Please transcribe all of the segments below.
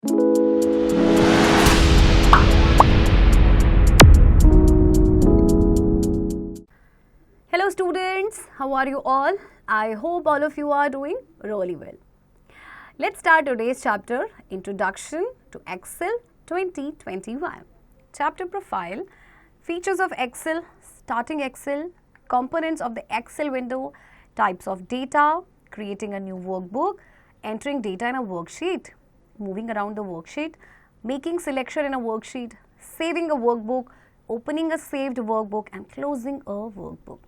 Hello students, how are you all? I hope all of you are doing really well. Let's start today's chapter, Introduction to Excel 2021. Chapter Profile, Features of Excel, Starting Excel, Components of the Excel window, Types of Data, Creating a new workbook, Entering data in a worksheet, Moving around the worksheet, Making selection in a worksheet, Saving a workbook, Opening a saved workbook and closing a workbook.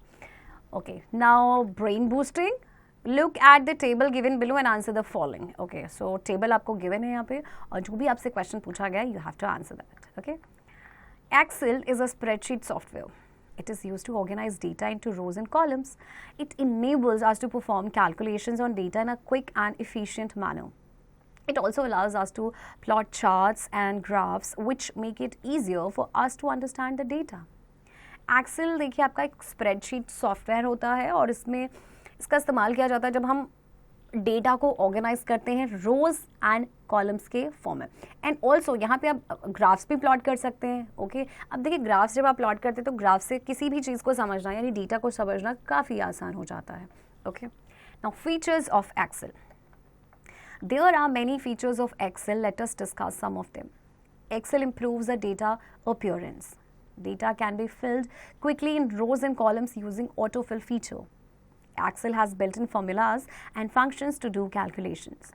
Okay, now brain boosting. Look at the table given below and answer the following. Okay, so table आपको given है यहाँ पे और जो भी आपसे question पूछा गया you have to answer that. Okay, Excel is a spreadsheet software. It is used to organize data into rows and columns. It enables us to perform calculations on data in a quick and efficient manner. It also allows us to plot charts and graphs which make it easier for us to understand the data. Excel देखिए आपका एक spreadsheet software होता है और इसमें इसका इस्तेमाल किया जाता है जब हम डेटा को ऑर्गेनाइज करते हैं रोज एंड कॉलम्स के फॉर्म में. एंड ऑल्सो यहाँ पे आप ग्राफ्स भी प्लॉट कर सकते हैं. ओके, अब देखिए ग्राफ्स जब आप प्लॉट करते हैं तो ग्राफ से किसी भी चीज़ को समझना यानी डेटा को समझना काफ़ी आसान हो जाता है. Okay, now features of Excel. There are many features of Excel. Let us discuss some of them. Excel improves the data appearance. Data can be filled quickly in rows and columns using autofill feature. Excel has built-in formulas and functions to do calculations.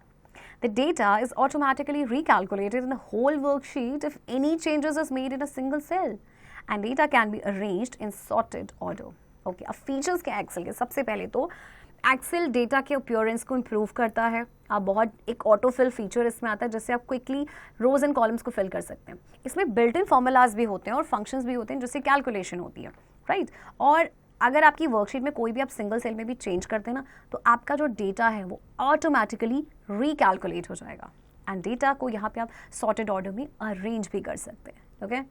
The data is automatically recalculated in the whole worksheet if any changes is made in a single cell. And data can be arranged in sorted order. Okay, अब features क्या है Excel के? सबसे पहले तो Excel data के appearance को improve करता है. आप बहुत एक ऑटोफिल फीचर इसमें आता है जिससे आप क्विकली रोज एंड कॉलम्स को फिल कर सकते हैं. इसमें बिल्ट इन फॉर्मूलाज भी होते हैं और फंक्शंस भी होते हैं जिससे कैलकुलेशन होती है. राइट, और अगर आपकी वर्कशीट में कोई भी आप सिंगल सेल में भी चेंज करते हैं ना तो आपका जो डेटा है वो ऑटोमेटिकली रिकैलकुलेट हो जाएगा. एंड डेटा को यहाँ पे आप सॉर्टेड ऑर्डर में अरेंज भी कर सकते हैं. Okay,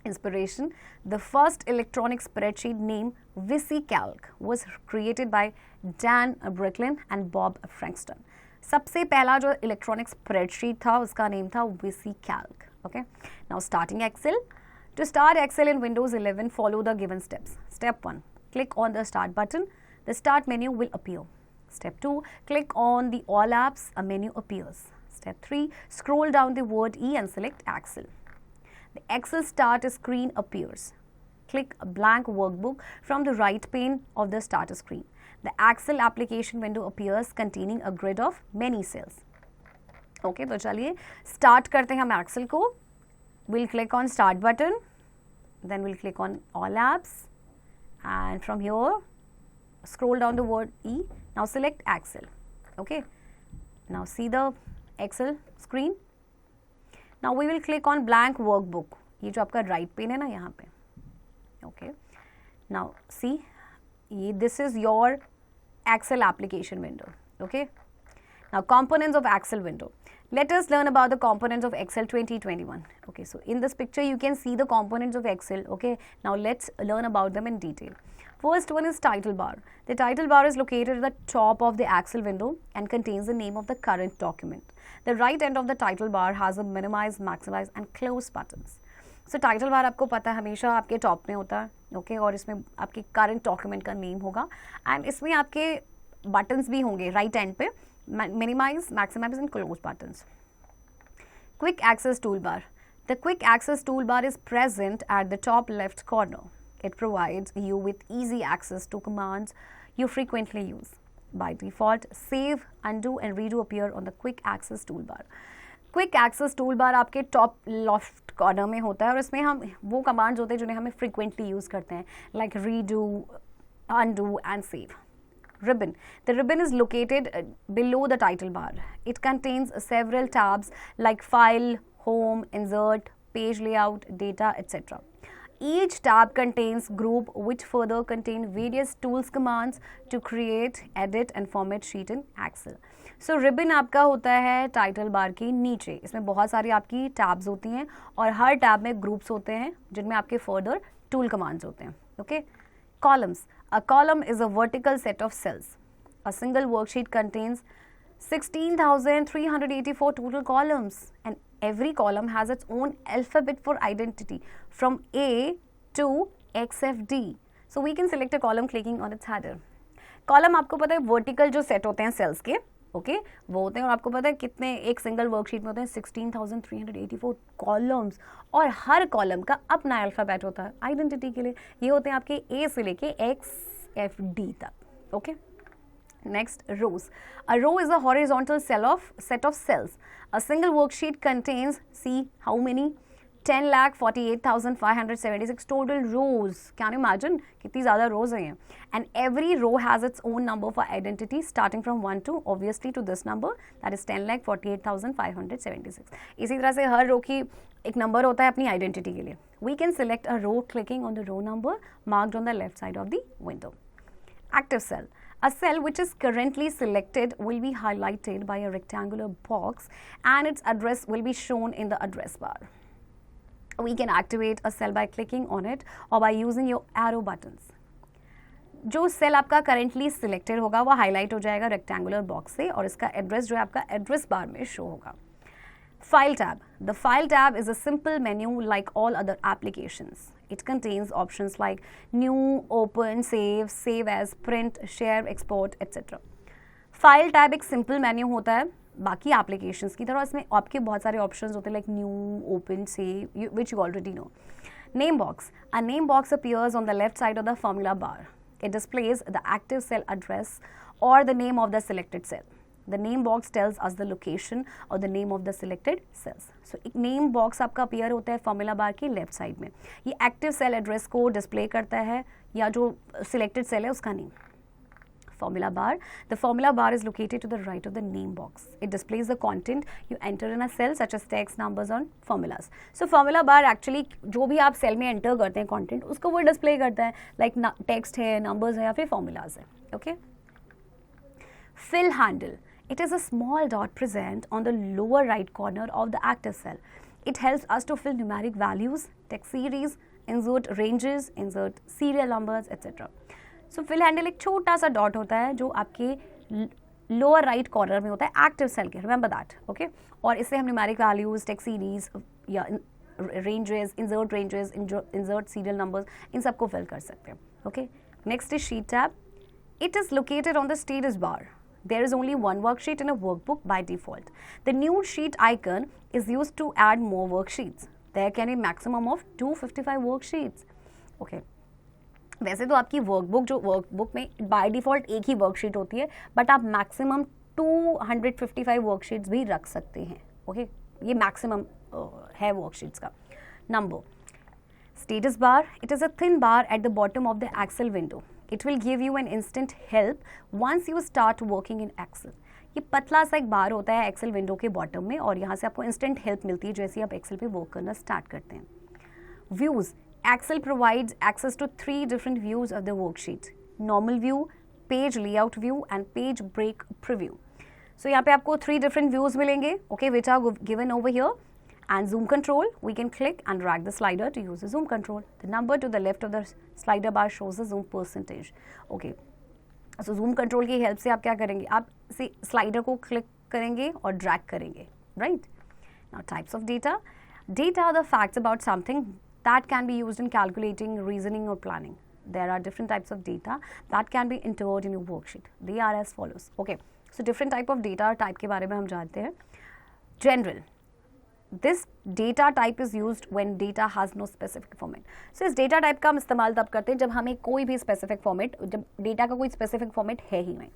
Inspiration. The first electronic spreadsheet named VisiCalc was created by Dan Bricklin and Bob Frankston. सबसे पहला जो इलेक्ट्रॉनिक स्प्रेडशीट था उसका नेम था VisiCalc. Okay. Now starting Excel. To start Excel in Windows 11, follow the given steps. Step 1. Click on the Start button. The Start menu will appear. Step 2. Click on the All Apps. A menu appears. Step 3. Scroll down the word E and select Excel. The Excel Starter screen appears. Click a blank workbook from the right pane of the starter screen. The Excel application window appears containing a grid of many cells. Okay, तो चलिए start करते हैं हम Excel को. We'll click on Start button. Then we'll click on All Apps. And from here, scroll down the word E. Now select Excel. Okay. Now see the Excel screen. Now we will click on blank workbook. ये जो आपका right pane है ना यहाँ पे. Okay. Now see, this is your Excel application window. Okay. Now components of Excel window. Let us learn about the components of Excel 2021. Okay. So in this picture you can see the components of Excel. Okay. Now let's learn about them in detail. First one is title bar. The title bar is located at the top of the Excel window and contains the name of the current document. The right end of the title bar has a minimize, maximize and close buttons. So title bar आपको पता है हमेशा आपके top में होता है. Okay, और इसमें आपके current document का नेम होगा and इसमें आपके buttons भी होंगे right end पे. Minimize, maximize and close buttons. Quick access toolbar. The quick access toolbar is present at the top left corner. It provides you with easy access to commands you frequently use. By default, save, undo and redo appear on the quick access toolbar. Quick access toolbar आपके top left corner में होता है और इसमें हम वो commands होते हैं जिन्हें हमें frequently use करते हैं like redo, undo and save. Ribbon. The ribbon is located below the title bar. It contains several tabs like File, Home, Insert, Page Layout, Data, etc. Each tab contains group which further contain various tools commands to create, edit and format sheet in Excel. So ribbon आपका होता है title bar के नीचे. इसमें बहुत सारी आपकी tabs होती हैं और हर टैब में ग्रुप्स होते हैं जिनमें आपके फर्दर टूल कमांड्स होते हैं. Okay. Columns. A column is a vertical set of cells. A single worksheet contains 16,384 total columns, and every column has its own alphabet for identity from A to XFD. So we can select a column clicking on its header. Column आपको पता है vertical जो set होते हैं sales के, okay वो होते हैं, और आपको पता है कितने एक सिंगल वर्कशीट में होते हैं 16,384 कॉलम्स, और हर कॉलम का अपना अल्फाबेट होता है आइडेंटिटी के लिए. ये होते हैं आपके ए से लेके XFD तक. Okay, next, rows. A row is a horizontal set of cells. A single worksheet contains, see how many? 10,48,576 total rows. Can you imagine? कितनी ज़्यादा rows हैं. And every row has its own number for identity starting from 1 to obviously to this number, that is 10,48,576. इसी तरह से हर row की एक number होता है अपनी identity के लिए. We can select a row clicking on the row number marked on the left side of the window. Active cell. A cell which is currently selected will be highlighted by a rectangular box and its address will be shown in the address bar. We can activate a cell by clicking on it or by using your arrow buttons. जो cell आपका currently selected होगा वो highlight हो जाएगा rectangular box से, और इसका address जो है आपका एड्रेस बार में शो होगा. File tab. The File tab is a simple menu like all other applications. It contains options like New, Open, Save, Save as, Print, Share, Export, etc. File tab एक simple menu होता है बाकी applications की तरह. इसमें आपके बहुत सारे options होते हैं like New, Open, Save, which you already know. Name box. A name box appears on the left side of the formula bar. It displays the active cell address or the name of the selected cell. The name box tells us the location or the name of the selected cells. So एक name box आपका appear होता है formula bar की left side में. ये active cell address को display करता है या जो selected cell है उसका name. Formula bar. The formula bar is located to the right of the name box. It displays the content you enter in a cell such as text, numbers and formulas. So formula bar actually जो भी आप cell में enter करते हैं content उसको वो display करता है, like text है, numbers है या फिर formulas है. Okay. Fill handle. It is a small dot present on the lower right corner of the active cell. It helps us to fill numeric values, text series, insert ranges, insert serial numbers, etc. So fill handle एक छोटा सा dot होता है जो आपके lower right corner में होता है active cell के. Remember that, okay? और इससे हम numeric values, text series या ranges, insert serial numbers इन सबको fill कर सकते हैं. Okay? Next is sheet tab. It is located on the status bar. There is only one worksheet in a workbook by default. The new sheet icon is used to add more worksheets. There can be maximum of 255 worksheets. Okay. वैसे तो आपकी workbook जो workbook में by default एक ही worksheet होती है, but आप maximum 255 worksheets भी रख सकते हैं. ओके, ये मैक्सिमम है वर्कशीट्स का. Number. Status bar. It is a thin bar at the bottom of the Excel window. It will give you an instant help once you start working in Excel. ये पतला सा एक बार होता है Excel window के bottom में, और यहाँ से आपको इंस्टेंट हेल्प मिलती है जैसे आप एक्सेल पे वर्क करना स्टार्ट करते हैं. Views. Excel provides access to 3 different views of the worksheet: normal view, page layout view and page break preview. So यहाँ पे आपको 3 different views मिलेंगे, okay, which are given over here. And zoom control, we can click and drag the slider to use the zoom control. The number to the left of the slider bar shows the zoom percentage. Okay. So zoom control की help से आप क्या करेंगे? आप से slider को click करेंगे और drag करेंगे, right? Now types of data. Data are the facts about something that can be used in calculating, reasoning or planning. There are different types of data that can be entered in your worksheet. They are as follows. Okay. So different type of data type के बारे में हम जानते हैं. General. This data type is used when data has no specific format. So इस data type का हम इस्तेमाल तब करते हैं जब हमें कोई भी specific format, जब data का कोई specific format है ही नहीं.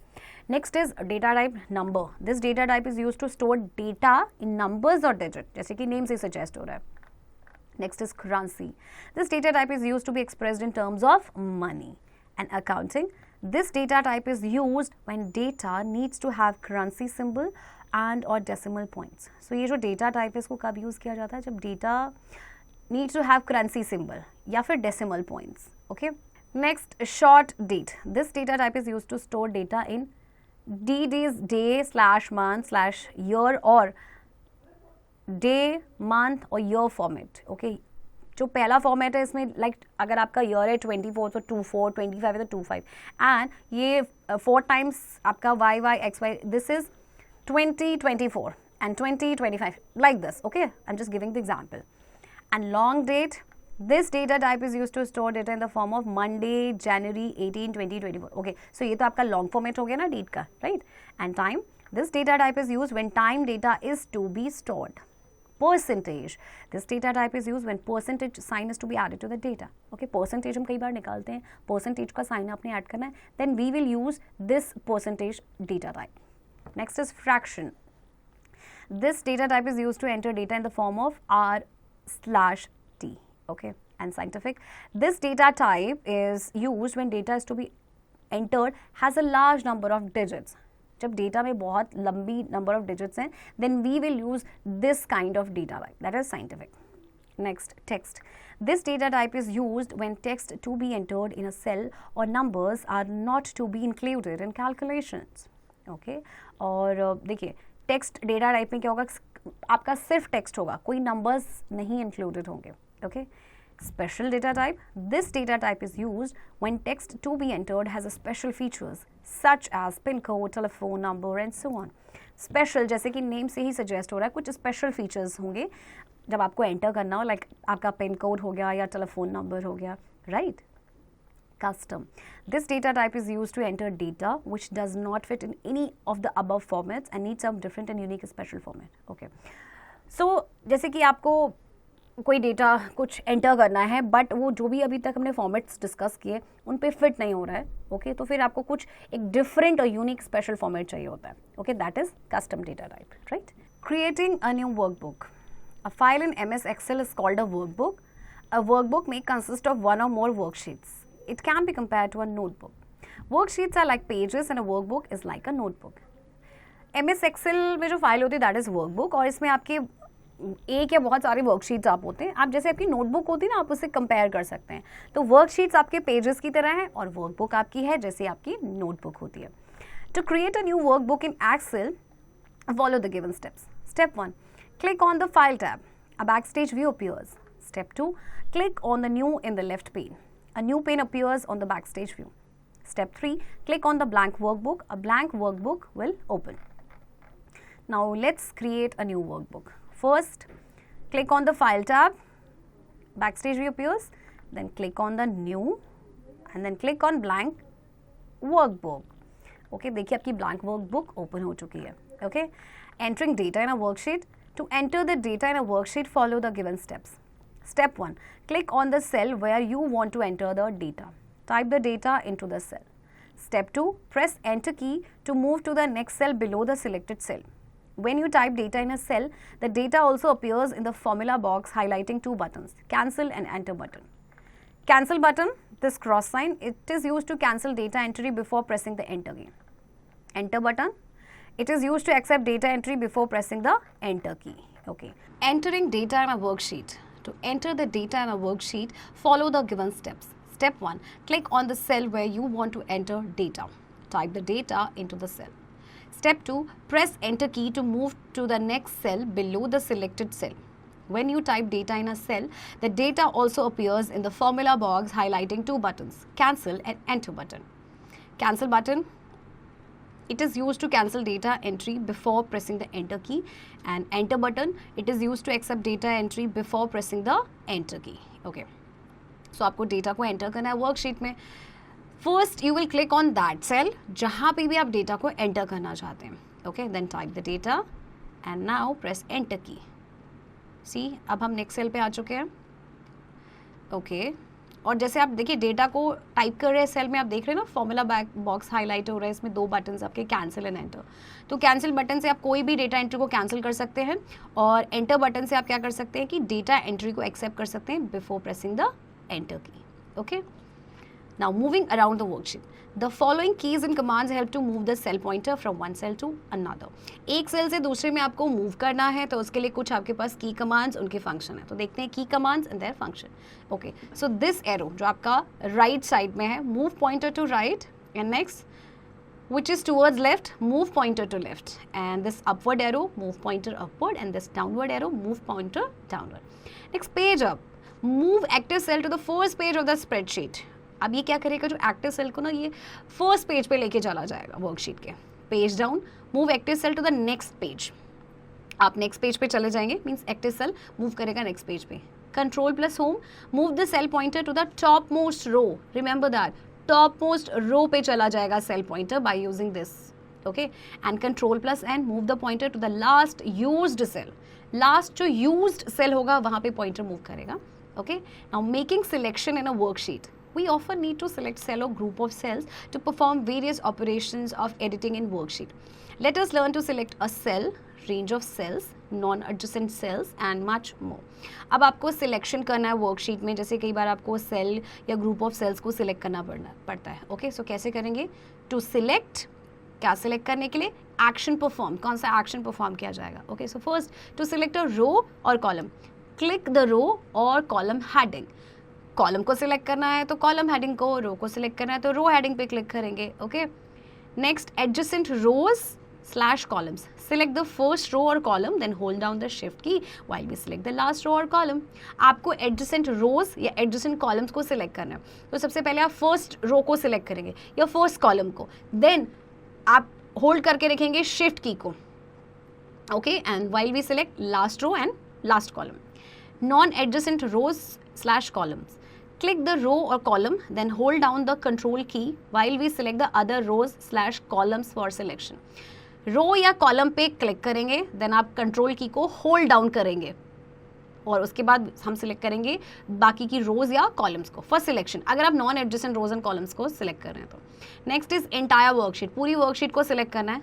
Next is data type number. This data type is used to store data in numbers or digit, जैसे कि name से suggest हो रहा है. Next is currency. This data type is used to be expressed in terms of money. And accounting. This data type is used when data needs to have currency symbol and or decimal points. So ये जो data type है इसको कब use किया जाता है? जब data needs to have currency symbol या फिर decimal points. Okay. Next, short date. This data type is used to store data in day/month/year or day, month और year format. Okay. जो पहला फॉर्मेट है इसमें लाइक अगर आपका ईयर है 24 तो 24, 25 है तो 25, एंड ये 4 टाइम्स आपका y, x, y, this is 2024 and 2025, like this, okay? I'm just giving the example. And long date, this data type is used to store data in the form of Monday, January 18, 2024. Okay, so ये तो आपका long format हो गया ना date का, right? And time, this data type is used when time data is to be stored. Percentage, this data type is used when percentage sign is to be added to the data. Okay, percentage हम कई बार निकालते हैं, percentage का sign आपने add करना है, then we will use this percentage data type. Next is fraction. This data type is used to enter data in the form of R/T. Okay, and scientific. This data type is used when data is to be entered has a large number of digits. जब data में बहुत लंबी number of digits हैं, then we will use this kind of data type. That is scientific. Next, text. This data type is used when text to be entered in a cell or numbers are not to be included in calculations. Okay? और देखिए text data type में क्या होगा, आपका सिर्फ text होगा, कोई numbers नहीं इंक्लूडेड होंगे. Okay? Special data type. This data type is used when text to be entered has a special features such as pin code, telephone number and so on. Special जैसे कि name से ही suggest हो रहा है, कुछ special features होंगे जब आपको एंटर करना हो, लाइक आपका पिन कोड हो गया या टेलीफोन नंबर हो गया, right? Custom. This data type is used to enter data which does not fit in any of the above formats and needs some different and unique special format. Okay. So जैसे कि आपको कोई data कुछ enter करना है but वो जो भी अभी तक हमने फॉर्मेट्स डिस्कस किए उन पे फिट नहीं हो रहा है, ओके तो फिर आपको कुछ एक डिफरेंट और यूनिक स्पेशल फॉर्मेट चाहिए होता है, okay that is custom data type, right? Creating a new workbook. A file in MS Excel is called a workbook. A workbook may consist of one or more worksheets. It can be compared to a notebook. Worksheets are like pages and a workbook is like a notebook. MS Excel में जो file होती है that is workbook और इसमें आपके एक या बहुत सारे वर्कशीट्स आप होते हैं, आप जैसे आपकी नोटबुक होती है ना आप उससे कंपेयर कर सकते हैं. तो वर्कशीट्स आपके पेजेस की तरह हैं और वर्कबुक आपकी है जैसे आपकी नोटबुक होती है. To create a new workbook in Excel follow the given steps. Step 1, click on the file tab. A backstage view appears. Step 2, click on the new in the left pane. A new pane appears on the backstage view. Step 3, click on the blank workbook. A blank workbook will open. Now let's create a new workbook. First, click on the file tab, backstage view appears, then click on the new and then click on blank workbook. Okay, देखिए आपकी blank workbook open हो चुकी है. Okay, entering data in a worksheet. To enter the data in a worksheet, follow the given steps. Step 1, click on the cell where you want to enter the data. Type the data into the cell. Step 2, press enter key to move to the next cell below the selected cell. When you type data in a cell, the data also appears in the formula box highlighting two buttons, cancel and enter button. Cancel button, this cross sign, it is used to cancel data entry before pressing the enter key. Enter button, it is used to accept data entry before pressing the enter key. Okay. Entering data in a worksheet. To enter the data in a worksheet, follow the given steps. Step 1, click on the cell where you want to enter data. Type the data into the cell. Step 2, press enter key to move to the next cell below the selected cell. When you type data in a cell, the data also appears in the formula box highlighting two buttons, cancel and enter button. Cancel button, it is used to cancel data entry before pressing the enter key, and enter button, it is used to accept data entry before pressing the enter key. Okay. So आपको data को enter करना है worksheet में. First you will click on that cell जहाँ पे भी आप data को एंटर करना चाहते हैं. Okay, then type the data and now press enter key. See, अब हम नेक्स्ट सेल पे आ चुके हैं. ओके, और जैसे आप देखिए डेटा को टाइप कर रहे हैं सेल में, आप देख रहे हैं ना फॉर्मूला बॉक्स हाईलाइट हो रहा है, इसमें दो बटन्स आपके कैंसिल एंड एंटर. तो कैंसिल बटन से आप कोई भी डेटा एंट्री को कैंसिल कर सकते हैं और एंटर बटन से आप क्या कर सकते हैं कि डेटा एंट्री को एक्सेप्ट कर सकते हैं before pressing the enter key. Okay, now moving around the worksheet, the following keys and commands help to move the cell pointer from one cell to another. एक सेल से दूसरे में आपको move करना है तो उसके लिए कुछ आपके पास की कमांड्स, उनके फंक्शन है. तो देखते हैं की commands and their function. Okay, so this arrow जो आपका राइट साइड में है, move pointer to right, and next which is towards left, move pointer to left, and this upward arrow, move pointer upward, and this downward arrow, move pointer downward. Next, page up, move active cell to the first page of the spreadsheet. अब ये क्या करेगा, जो active cell को ना ये first page पे लेके चला जाएगा वर्कशीट के. Page down, move active cell to the next page, आप नेक्स्ट पेज पे चले जाएंगे, मीन्स एक्टिव सेल मूव करेगा नेक्स्ट पेज पे. Control plus home, move the cell pointer to the topmost row, remember that topmost row पे चला जाएगा cell pointer by using this. Okay, and control plus N, move the pointer to the last used cell, last जो used cell होगा वहाँ पे pointer move करेगा. Okay, now making selection in a worksheet, we often need to select cell or group of cells to perform various operations of editing in worksheet. Let us learn to select a cell, range of cells, non-adjacent cells and much more. अब आपको selection करना है worksheet में, जैसे कई बार आपको cell या group of sales को सिलेक्ट करना पड़ता है. ओके, सो कैसे करेंगे? टू सिलेक्ट, क्या सिलेक्ट करने के लिए? एक्शन परफॉर्म, कौन सा एक्शन परफॉर्म किया जाएगा. Okay, so first to select a row और कॉलम, क्लिक द रो और कॉलम हेडिंग. कॉलम को सिलेक्ट करना है तो कॉलम हेडिंग को, रो को सिलेक्ट करना है तो रो हेडिंग पे क्लिक करेंगे. Okay, next adjacent rows slash columns, select the first row और column, then hold down the shift key while we select the last row और कॉलम. आपको एडजेसेंट रोज या एडजेसेंट कॉलम्स को सिलेक्ट करना है, तो सबसे पहले आप फर्स्ट रो को सिलेक्ट करेंगे या फर्स्ट कॉलम को, देन आप होल्ड करके रखेंगे शिफ्ट की को. Okay, and while we select last row and last column. Non adjacent rows slash columns, click the row or column, then hold down the control key while we select the other rows slash columns for selection. रो या column पे click करेंगे, then आप control की को hold down करेंगे और उसके बाद हम सिलेक्ट करेंगे बाकी की रोज या कॉलम्स को फॉर सिलेक्शन, अगर आप non adjacent rows and columns को सिलेक्ट कर रहे हैं तो. नेक्स्ट इज एंटायर वर्कशीट, पूरी वर्कशीट को सिलेक्ट करना है.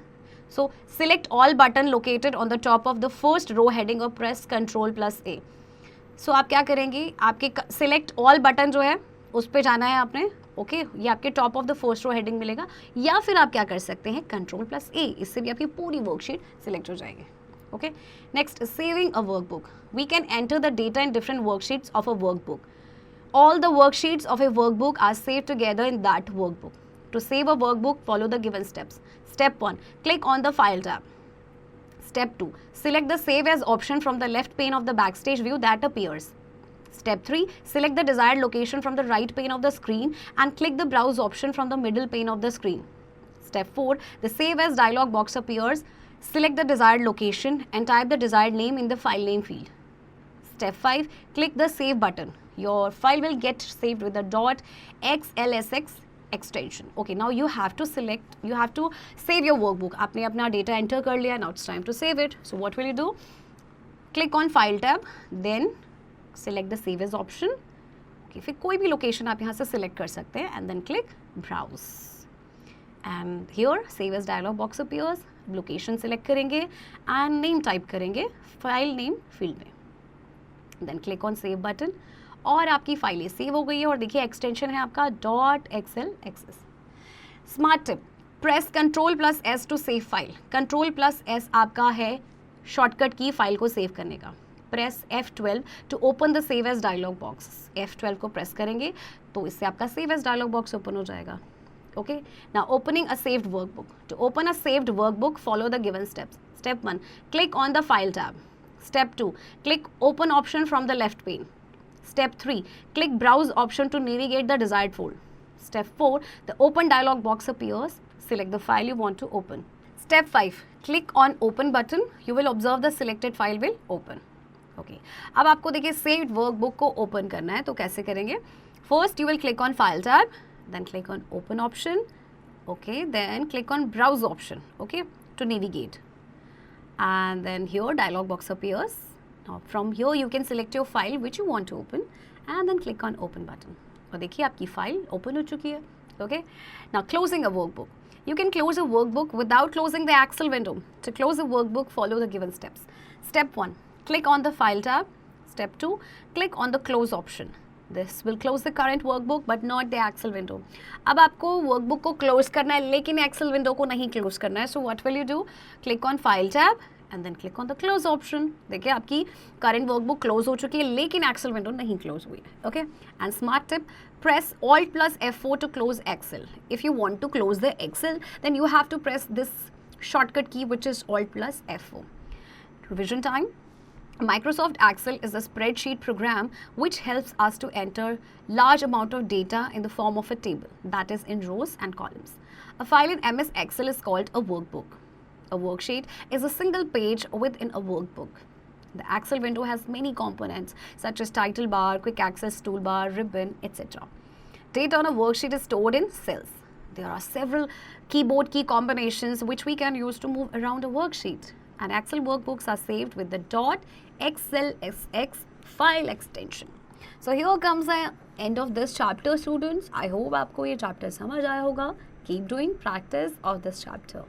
So select all button located on the top of the first row heading और press control plus A. So आप क्या करेंगे, आपके सिलेक्ट ऑल बटन जो है उस पर जाना है आपने. ओके, ये आपके top of the first row heading मिलेगा, या फिर आप क्या कर सकते हैं कंट्रोल प्लस ए, इससे भी आपकी पूरी वर्कशीट सिलेक्ट हो जाएगी. Okay, next saving a workbook, we can enter the data in different worksheets of a workbook. All the worksheets of a workbook are saved together in that workbook. To save a workbook, follow the given steps. Step 1. Click on the File tab. Step 2. Select the Save As option from the left pane of the Backstage view that appears. Step 3. Select the desired location from the right pane of the screen and click the Browse option from the middle pane of the screen. Step 4. The Save As dialog box appears. Select the desired location and type the desired name in the file name field. Step 5. Click the Save button. Your file will get saved with the .xlsx extension. Okay, now you have to save your workbook. आपने अपना data enter कर लिया, now it's time to save it. So what will you do? Click on File tab, then select the Save As option. Okay, फिर कोई भी location आप यहाँ से select कर सकते हैं and then click Browse. And here Save As dialog box appears. Location select करेंगे and name type करेंगे file name field में. Then click on Save button. और आपकी फाइल सेव हो गई है और देखिए एक्सटेंशन है आपका .xlsx. Smart tip, press control plus S to save file. Control plus S आपका है शॉर्टकट की फाइल को सेव करने का. Press F12 to open the save as dialog box. F12 को प्रेस करेंगे तो इससे आपका save as dialog box open हो जाएगा. Okay, now opening a saved workbook. To open a saved workbook follow the given steps. Step 1, click on the File tab. Step 2, click Open option from the left pane. Step 3, click Browse option to navigate the desired folder. Step 4, the Open dialog box appears. Select the file you want to open. Step 5, click on Open button. You will observe the selected file will open. Okay. अब आपको देखिए saved workbook को open करना है तो कैसे करेंगे? First, you will click on File tab, then click on Open option. Okay, then click on Browse option. Okay, to navigate. And then here dialog box appears. Now from here you can select your file which you want to open and then click on Open button. और देखिए आपकी file open हो चुकी है. Okay. Now closing a workbook. You can close a workbook without closing the Excel window. To close a workbook, follow the given steps. Step 1, click on the File tab. Step 2, click on the Close option. This will close the current workbook but not the Excel window. अब आपको workbook को close करना है लेकिन Excel window को नहीं close करना है. So what will you do? Click on File tab and then click on the Close option. देखिए आपकी current workbook close हो चुकी है लेकिन Excel window नहीं close हुई है. Okay? And smart tip, press Alt plus F4 to close Excel. If you want to close the Excel, then you have to press this shortcut key which is Alt plus F4. Revision time. Microsoft Excel is a spreadsheet program which helps us to enter large amount of data in the form of a table, that is in rows and columns. A file in MS Excel is called a workbook. A worksheet is a single page within a workbook. The Excel window has many components such as title bar, quick access toolbar, ribbon, etc. Data on a worksheet is stored in cells. There are several keyboard key combinations which we can use to move around a worksheet. And Excel workbooks are saved with the .xlsx file extension. So here comes the end of this chapter, students. I hope आपको ये chapter समझ आया होगा. Keep doing practice of this chapter.